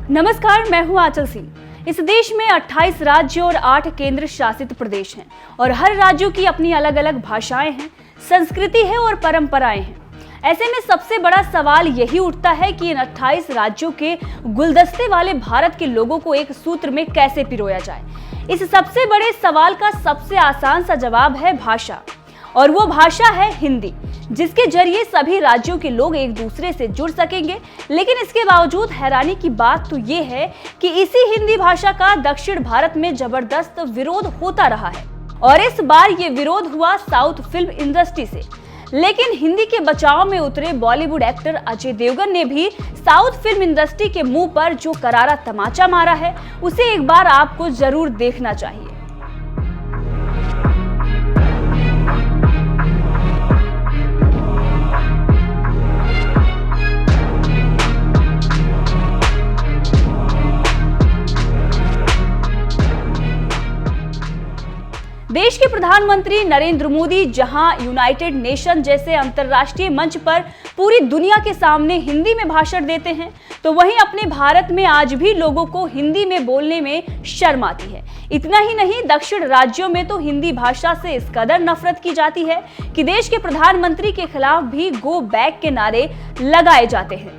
नमस्कार, मैं हूं आंचल सिंह। इस देश में 28 राज्य और 8 केंद्र शासित प्रदेश हैं और हर राज्यों की अपनी अलग अलग भाषाएं हैं, संस्कृति है और परंपराएं हैं। ऐसे में सबसे बड़ा सवाल यही उठता है कि इन 28 राज्यों के गुलदस्ते वाले भारत के लोगों को एक सूत्र में कैसे पिरोया जाए। इस सबसे बड़े सवाल का सबसे आसान सा जवाब है भाषा, और वो भाषा है हिंदी, जिसके जरिए सभी राज्यों के लोग एक दूसरे से जुड़ सकेंगे। लेकिन इसके बावजूद हैरानी की बात तो ये है कि इसी हिंदी भाषा का दक्षिण भारत में जबरदस्त विरोध होता रहा है, और इस बार ये विरोध हुआ साउथ फिल्म इंडस्ट्री से। लेकिन हिंदी के बचाव में उतरे बॉलीवुड एक्टर अजय देवगन ने भी साउथ फिल्म इंडस्ट्री के मुंह पर जो करारा तमाचा मारा है, उसे एक बार आपको जरूर देखना चाहिए। देश के प्रधानमंत्री नरेंद्र मोदी जहां यूनाइटेड नेशन जैसे अंतर्राष्ट्रीय मंच पर पूरी दुनिया के सामने हिंदी में भाषण देते हैं, तो वहीं अपने भारत में आज भी लोगों को हिंदी में बोलने में शर्म आती है। इतना ही नहीं, दक्षिण राज्यों में तो हिंदी भाषा से इस कदर नफरत की जाती है कि देश के प्रधानमंत्री के खिलाफ भी गो बैक के नारे लगाए जाते हैं।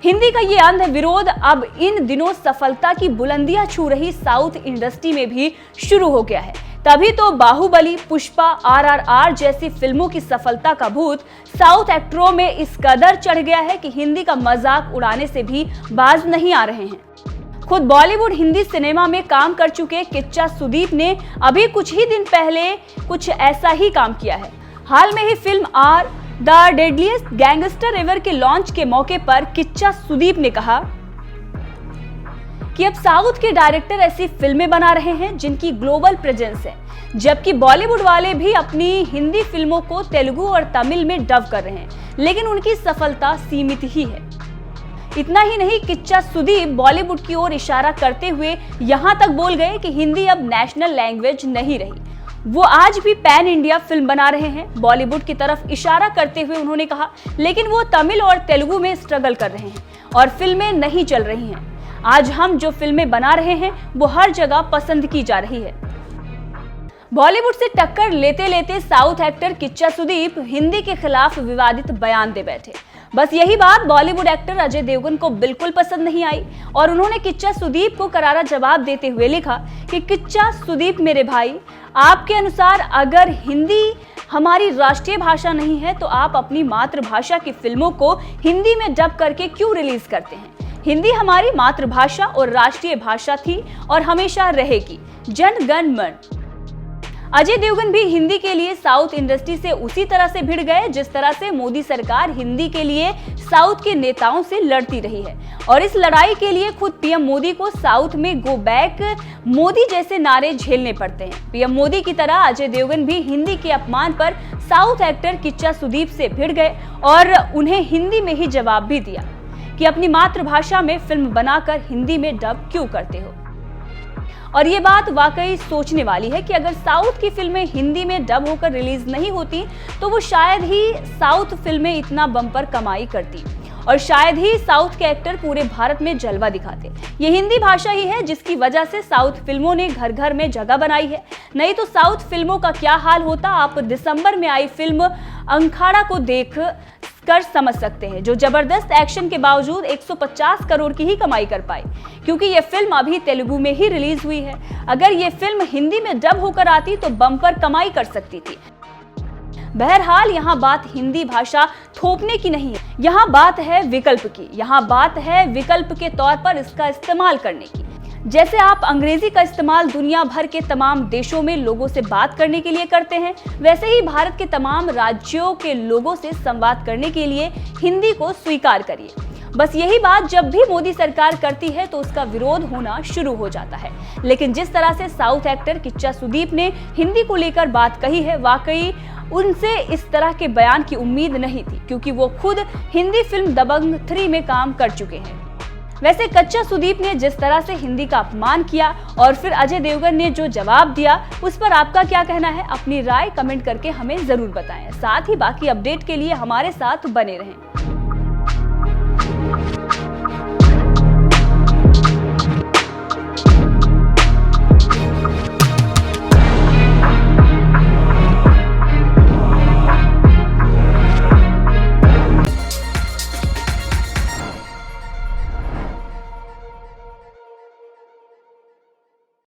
हिंदी का ये अंध विरोध अब इन दिनों सफलता की बुलंदियां छू रही साउथ इंडस्ट्री में भी शुरू हो गया है। तभी तो बाहुबली, पुष्पा, RRR जैसी फिल्मों की सफलता का भूत साउथ एक्टरों में इस कदर चढ़ गया है कि हिंदी का मजाक उड़ाने से भी बाज नहीं आ रहे हैं। खुद बॉलीवुड हिंदी सिनेमा में काम कर चुके किच्चा सुदीप ने अभी कुछ ही दिन पहले कुछ ऐसा ही काम किया है। हाल में ही film are the deadliest gangster ever के लॉन्च के मौके पर किच्चा सुदीप ने कहा कि अब साउथ के डायरेक्टर ऐसी फिल्में बना रहे हैं जिनकी ग्लोबल प्रेजेंस है, जबकि बॉलीवुड वाले भी अपनी हिंदी फिल्मों को तेलुगु और तमिल में डब कर रहे हैं, लेकिन उनकी सफलता सीमित ही है। इतना ही नहीं, किच्चा सुदीप बॉलीवुड की ओर इशारा करते हुए यहां तक बोल गए कि हिंदी अब नेशनल लैंग्वेज नहीं रही, वो आज भी पैन इंडिया फिल्म बना रहे हैं। बॉलीवुड की तरफ इशारा करते हुए उन्होंने कहा, लेकिन वो तमिल और तेलुगु में स्ट्रगल कर रहे हैं और फिल्में नहीं चल रही हैं। आज हम जो फिल्में बना रहे हैं वो हर जगह पसंद की जा रही है। बॉलीवुड से टक्कर लेते लेते साउथ एक्टर किच्चा सुदीप हिंदी के खिलाफ विवादित बयान दे बैठे। बस यही बात बॉलीवुड एक्टर अजय देवगन को बिल्कुल पसंद नहीं आई और उन्होंने किच्चा सुदीप को करारा जवाब देते हुए लिखा कि किच्चा सुदीप मेरे भाई, आपके अनुसार अगर हिंदी हमारी राष्ट्रीय भाषा नहीं है तो आप अपनी मातृभाषा की फिल्मों को हिंदी में डब करके क्यों रिलीज करते हैं? हिंदी हमारी मातृभाषा और राष्ट्रीय भाषा थी और हमेशा रहेगी। जन गण मन। अजय देवगन भी हिंदी के लिए साउथ इंडस्ट्री से उसी तरह से भिड़ गए जिस तरह से मोदी सरकार हिंदी के लिए साउथ के नेताओं से लड़ती रही है, और इस लड़ाई के लिए खुद पीएम मोदी को साउथ में गो बैक मोदी जैसे नारे झेलने पड़ते हैं। पीएम मोदी की तरह अजय देवगन भी हिंदी के अपमान पर साउथ एक्टर किच्चा सुदीप से भिड़ गए और उन्हें हिंदी में ही जवाब भी दिया कि अपनी मातृभाषा में फिल्म बनाकर हिंदी में डब क्यों करते हो। और ये बात वाकई सोचने वाली है कि अगर साउथ की फिल्में हिंदी में डब होकर रिलीज नहीं होती तो वो शायद ही साउथ फिल्में इतना बम्पर कमाई करती और शायद ही साउथ के एक्टर पूरे भारत में जलवा दिखाते। ये हिंदी भाषा ही है जिसकी वजह से साउथ फिल्मों ने घर घर में जगह बनाई है, नहीं तो साउथ फिल्मों का क्या हाल होता आप दिसंबर में आई फिल्म अंखाड़ा को देख कर समझ सकते हैं, जो जबरदस्त एक्शन के बावजूद 150 करोड़ की ही कमाई कर पाई, क्योंकि ये फिल्म अभी तेलुगु में ही रिलीज हुई है। अगर ये फिल्म हिंदी में डब होकर आती तो बम्पर कमाई कर सकती थी। बहरहाल यहाँ बात हिंदी भाषा थोपने की नहीं है, यहाँ बात है विकल्प की। यहाँ बात है विकल्प के तौर पर इसका इस्तेमाल करने की। जैसे आप अंग्रेजी का इस्तेमाल दुनिया भर के तमाम देशों में लोगों से बात करने के लिए करते हैं, वैसे ही भारत के तमाम राज्यों के लोगों से संवाद करने के लिए हिंदी को स्वीकार करिए। बस यही बात जब भी मोदी सरकार करती है तो उसका विरोध होना शुरू हो जाता है। लेकिन जिस तरह से साउथ एक्टर किच्चा सुदीप ने हिंदी को लेकर बात कही है, वाकई उनसे इस तरह के बयान की उम्मीद नहीं थी, क्योंकि वो खुद हिंदी फिल्म दबंग 3 में काम कर चुके हैं। वैसे कच्चा सुदीप ने जिस तरह से हिंदी का अपमान किया और फिर अजय देवगन ने जो जवाब दिया, उस पर आपका क्या कहना है? अपनी राय कमेंट करके हमें जरूर बताएं। साथ ही बाकी अपडेट के लिए हमारे साथ बने रहें।